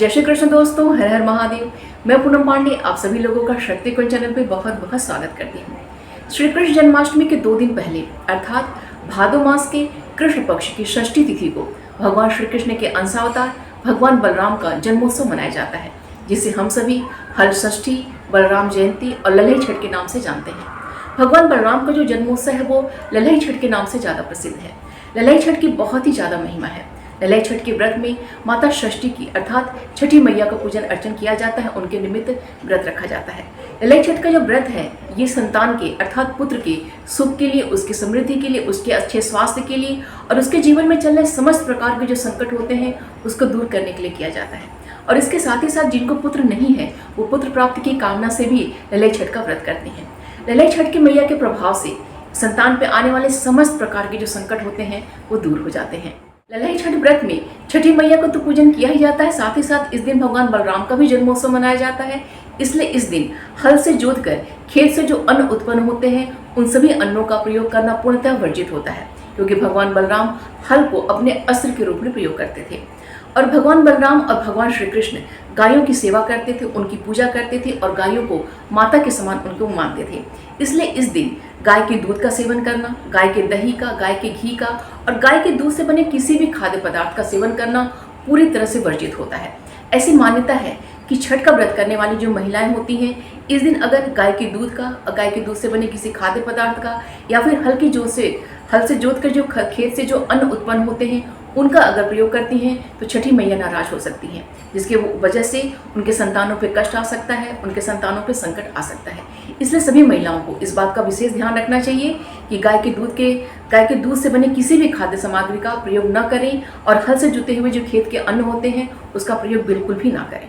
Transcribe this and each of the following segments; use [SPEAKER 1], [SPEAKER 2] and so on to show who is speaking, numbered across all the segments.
[SPEAKER 1] जय श्री कृष्ण दोस्तों, हर हर महादेव। मैं पूनम पांडे आप सभी लोगों का शक्ति कुंज चैनल पे बहुत बहुत स्वागत करती हूँ। श्री कृष्ण जन्माष्टमी के 2 दिन पहले अर्थात भादो मास के कृष्ण पक्ष की षष्ठी तिथि को भगवान श्री कृष्ण के अंशावतार भगवान बलराम का जन्मोत्सव मनाया जाता है, जिसे हम सभी हल षष्ठी, बलराम जयंती और ललई छठ के नाम से जानते हैं। भगवान बलराम का जो जन्मोत्सव है वो ललई छठ के नाम से ज़्यादा प्रसिद्ध है। ललई छठ की बहुत ही ज़्यादा महिमा है। ललई छठ के व्रत में माता षष्ठी की अर्थात छठी मैया का पूजन अर्चन किया जाता है, उनके निमित्त व्रत रखा जाता है। ललई छठ का जो व्रत है ये संतान के अर्थात पुत्र के सुख के लिए, उसकी समृद्धि के लिए, उसके अच्छे स्वास्थ्य के लिए और उसके जीवन में चल रहे समस्त प्रकार के जो संकट होते हैं उसको दूर करने के लिए किया जाता है। और इसके साथ ही साथ जिनको पुत्र नहीं है वो पुत्र प्राप्ति की कामना से भी ललई छठ का व्रत करते हैं। ललई छठ की मैया के प्रभाव से संतान पे आने वाले समस्त प्रकार के जो संकट होते हैं वो दूर हो जाते हैं। ललई छठ व्रत में छठी मैया को तो पूजन किया ही जाता है, साथ ही साथ इस दिन भगवान बलराम का भी जन्मोत्सव मनाया जाता है। इसलिए इस दिन हल से जोतकर खेत से जो अन्न उत्पन्न होते हैं उन सभी अन्नों का प्रयोग करना पूर्णतः वर्जित होता है, क्योंकि भगवान बलराम हल को अपने अस्त्र के रूप में प्रयोग करते थे। और भगवान बलराम और भगवान श्री कृष्ण गायों की सेवा करते थे, उनकी पूजा करते थे और गायों को माता के समान उनको मानते थे। इसलिए इस दिन गाय के दूध का सेवन करना, गाय के दही का, गाय के घी का और गाय के दूध से बने किसी भी खाद्य पदार्थ का सेवन करना पूरी तरह से वर्जित होता है। ऐसी मान्यता है कि छठ का व्रत करने वाली जो महिलाएं होती हैं इस दिन अगर गाय के दूध का, गाय के दूध से बने किसी खाद्य पदार्थ का या फिर हल से जोत कर जो खेत से जो अन्न उत्पन्न होते हैं उनका अगर प्रयोग करती हैं तो छठी मैया नाराज हो सकती हैं, जिसके वजह से उनके संतानों पे कष्ट आ सकता है, उनके संतानों पे संकट आ सकता है। इसलिए सभी महिलाओं को इस बात का विशेष ध्यान रखना चाहिए कि गाय के दूध से बने किसी भी खाद्य सामग्री का प्रयोग न करें और हल से जुते हुए जो खेत के अन्न होते हैं उसका प्रयोग बिल्कुल भी ना करें।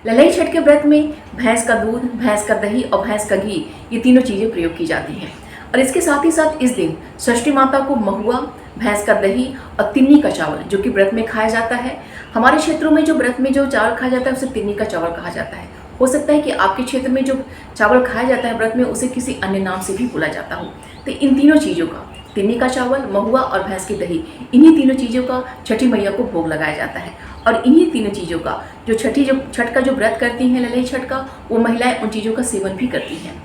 [SPEAKER 1] ललई छठ के व्रत में भैंस का दूध, भैंस का दही और भैंस का घी ये तीनों चीज़ें प्रयोग की जाती हैं। और इसके साथ ही साथ इस दिन षष्ठी माता को महुआ, भैंस का दही और तिन्नी का चावल जो कि व्रत में खाया जाता है। हमारे क्षेत्रों में जो व्रत में जो चावल खाया जाता है उसे तिन्नी का चावल कहा जाता है। हो सकता है कि आपके क्षेत्र में जो चावल खाया जाता है व्रत में उसे किसी अन्य नाम से भी बुला जाता हो। तो इन तीनों चीज़ों का, तिन्नी का चावल, महुआ और भैंस की दही, इन्हीं तीनों चीज़ों का छठी मैया को भोग लगाया जाता है। और इन्हीं तीनों चीज़ों का जो छठ का जो व्रत करती हैं ललई छठ का, वो महिलाएं उन चीज़ों का सेवन भी करती हैं।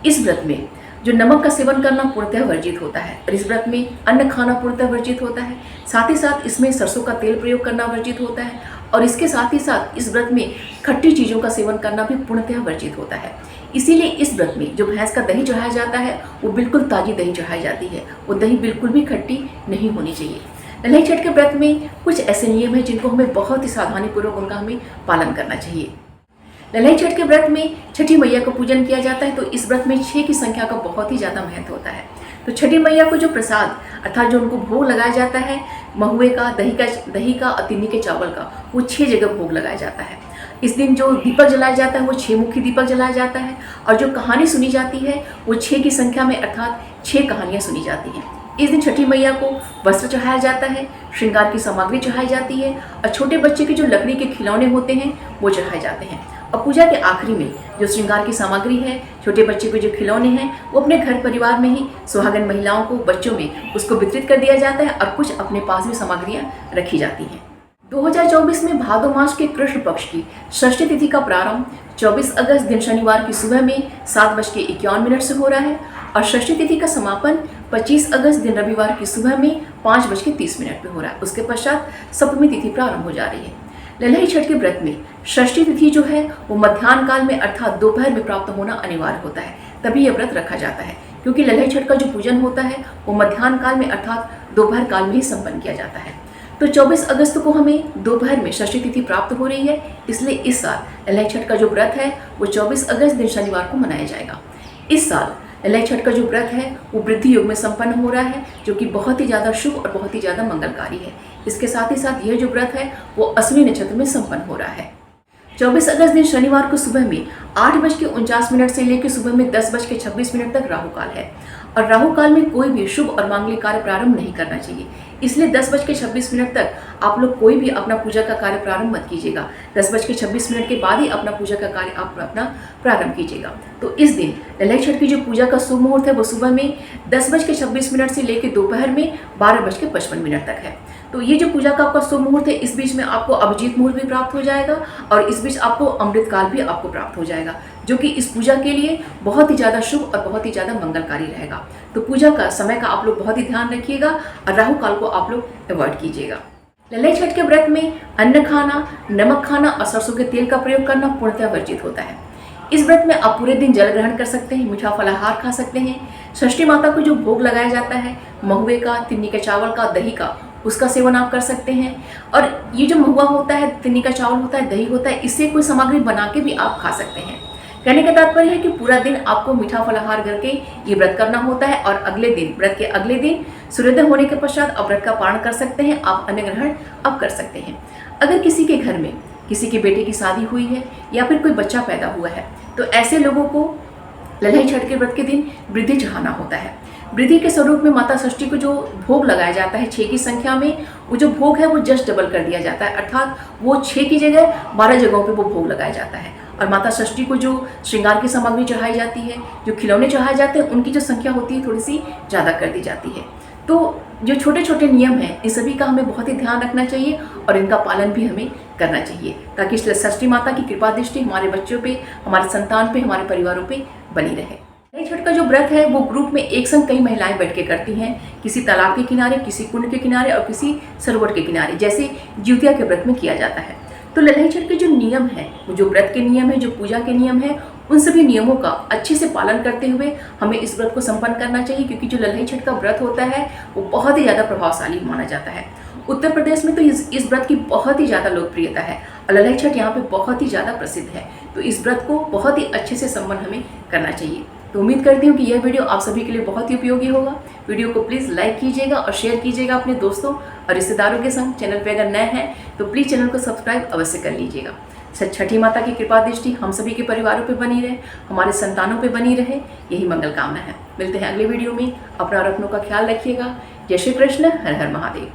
[SPEAKER 1] इस व्रत में जो नमक का सेवन करना पूर्णतः वर्जित होता है और इस व्रत में अन्न खाना पूर्णतः वर्जित होता है। साथ ही साथ इसमें सरसों का तेल प्रयोग करना वर्जित होता है और इसके साथ ही साथ इस व्रत में खट्टी चीज़ों का सेवन करना भी पूर्णतः वर्जित होता है। इसीलिए इस व्रत में जो भैंस का दही चढ़ाया जाता है वो बिल्कुल ताज़ी दही चढ़ाई जाती है, वो दही बिल्कुल भी खट्टी नहीं होनी चाहिए। ललई छठ के व्रत में कुछ ऐसे नियम हैं जिनको हमें बहुत ही सावधानीपूर्वक उनका हमें पालन करना चाहिए। ललई छठ के व्रत में छठी मैया का पूजन किया जाता है, तो इस व्रत में 6 की संख्या का बहुत ही ज़्यादा महत्व होता है। तो छठी मैया को जो प्रसाद अर्थात जो उनको भोग लगाया जाता है महुए का, दही का और तिन्नी के चावल का, वो 6 जगह भोग लगाया जाता है। इस दिन जो दीपक जलाया जाता है वो 6 मुखी दीपक जलाया जाता है और जो कहानी सुनी जाती है वो 6 की संख्या में अर्थात 6 कहानियाँ सुनी जाती हैं। इस दिन छठी मैया को वस्त्र चढ़ाया जाता है, श्रृंगार की सामग्री चढ़ाई जाती है और छोटे बच्चे के जो लकड़ी के खिलौने होते हैं वो चढ़ाए जाते हैं। और पूजा के आखिरी में जो श्रृंगार की सामग्री है, छोटे बच्चे के जो खिलौने हैं, वो अपने घर परिवार में ही सुहागन महिलाओं को, बच्चों में उसको वितरित कर दिया जाता है और कुछ अपने पास भी सामग्रियाँ रखी जाती हैं। 2024 में भादो मास के कृष्ण पक्ष की षष्ठी तिथि का प्रारंभ 24 अगस्त दिन शनिवार की सुबह में 7:51 से हो रहा है और षष्ठी तिथि का समापन 25 अगस्त दिन रविवार की सुबह में 5:30 पे हो रहा है। उसके पश्चात सप्तमी तिथि प्रारंभ हो जा रही है। ललई छठ के व्रत में षष्ठी तिथि जो है वो मध्याह्न काल में अर्थात दोपहर में प्राप्त होना अनिवार्य होता है, तभी यह व्रत रखा जाता है, क्योंकि ललई छठ का जो पूजन होता है वो मध्याह्न काल में अर्थात दोपहर काल में ही संपन्न किया जाता है। तो 24 अगस्त को हमें दोपहर में षष्ठी तिथि प्राप्त हो रही है, इसलिए इस साल ललई छठ का जो व्रत है वो 24 अगस्त दिन शनिवार को मनाया जाएगा। इस साल ललई छठ का जो व्रत है वो वृद्धि योग में संपन्न हो रहा है, जो कि बहुत ही ज़्यादा शुभ और बहुत ही ज़्यादा मंगलकारी है। इसके साथ ही साथ यह जो व्रत है वो अश्विनी नक्षत्र में संपन्न हो रहा है। 24 अगस्त दिन शनिवार को सुबह में 8:49 से लेकर सुबह में 10:26 तक राहु काल है और राहु काल में कोई भी शुभ और मांगलिक कार्य प्रारंभ नहीं करना चाहिए। इसलिए 10:26 तक आप लोग कोई भी अपना पूजा का कार्य प्रारंभ मत कीजिएगा। 10:26 के बाद ही अपना पूजा का कार्य आप अपना प्रारंभ कीजिएगा। तो इस दिन लल्लई छठ की जो पूजा का शुभ मुहूर्त है वो सुबह में 10:26 से लेकर दोपहर में 12:55 तक है। तो ये जो पूजा का आपका शुभ मुहूर्त है, इस बीच में आपको अभिजीत मुहूर्त भी प्राप्त हो जाएगा और इस बीच आपको अमृत काल भी आपको प्राप्त हो जाएगा, जो कि इस पूजा के लिए बहुत ही ज़्यादा शुभ और बहुत ही ज़्यादा मंगलकारी रहेगा। तो पूजा का समय का आप लोग बहुत ही ध्यान रखिएगा और राहु काल को आप लोग अवॉइड कीजिएगा। लल्लई छठ के व्रत में अन्न खाना, नमक खाना और सरसों के तेल का प्रयोग करना पूर्णतः वर्जित होता है। इस व्रत में आप पूरे दिन जल ग्रहण कर सकते हैं, मीठा फलाहार खा सकते हैं। षष्ठी माता को जो भोग लगाया जाता है महुए का, तिन्नी के चावल का, दही का, उसका सेवन आप कर सकते हैं। और ये जो महुआ होता है, तिन्नी का चावल होता है, दही होता है, इससे कोई सामग्री बना के भी आप खा सकते हैं। कहने का तात्पर्य है कि पूरा दिन आपको मीठा फलाहार करके ये व्रत करना होता है और अगले दिन, व्रत के अगले दिन सूर्योदय होने के पश्चात आप व्रत का पारण कर सकते हैं, आप अन्न ग्रहण अब कर सकते हैं। अगर किसी के घर में किसी के बेटे की शादी हुई है या फिर कोई बच्चा पैदा हुआ है तो ऐसे लोगों को लल्लई छठ के व्रत के दिन वृद्धि चढ़ाना होता है। वृद्धि के स्वरूप में माता षष्ठी को जो भोग लगाया जाता है 6 की संख्या में, वो जो भोग है वो जस्ट डबल कर दिया जाता है, अर्थात वो 6 की जगह 12 जगहों पे वो भोग लगाया जाता है। और माता षष्ठी को जो श्रृंगार की सामग्री चढ़ाई जाती है, जो खिलौने चढ़ाए जाते हैं, उनकी जो संख्या होती है थोड़ी सी ज़्यादा कर दी जाती है। तो जो छोटे छोटे नियम हैं इन सभी का हमें बहुत ही ध्यान रखना चाहिए और इनका पालन भी हमें करना चाहिए, ताकि षष्ठी माता की कृपा दृष्टि हमारे बच्चों पे, हमारे संतान पे, हमारे परिवारों पे बनी रहे। लल्लई छठ का जो व्रत है वो ग्रुप में एक संग कई महिलाएं बैठ के करती हैं, किसी तालाब के किनारे, किसी कुंड के किनारे और किसी सरोवर के किनारे, जैसे जिउतिया के व्रत में किया जाता है। तो लल्लई छठ के जो नियम है, वो जो व्रत के नियम है, जो पूजा के नियम है, उन सभी नियमों का अच्छे से पालन करते हुए हमें इस व्रत को संपन्न करना चाहिए, क्योंकि जो लल्लई छठ का व्रत होता है वो बहुत ही ज़्यादा प्रभावशाली माना जाता है। उत्तर प्रदेश में तो इस व्रत की बहुत ही ज़्यादा लोकप्रियता है और लल्लई छठ यहाँ पे बहुत ही ज़्यादा प्रसिद्ध है। तो इस व्रत को बहुत ही अच्छे से संपन्न हमें करना चाहिए। तो उम्मीद करती हूँ कि यह वीडियो आप सभी के लिए बहुत ही उपयोगी होगा। वीडियो को प्लीज़ लाइक कीजिएगा और शेयर कीजिएगा अपने दोस्तों और रिश्तेदारों के संग। चैनल पे अगर नए हैं तो प्लीज़ चैनल को सब्सक्राइब अवश्य कर लीजिएगा। छठी माता की कृपा दृष्टि हम सभी के परिवारों पे बनी रहे, हमारे संतानों पे बनी रहे, यही मंगल कामना है। मिलते हैं अगले वीडियो में। अपना और अपनों का ख्याल रखिएगा। जय श्री कृष्ण। हर हर महादेव।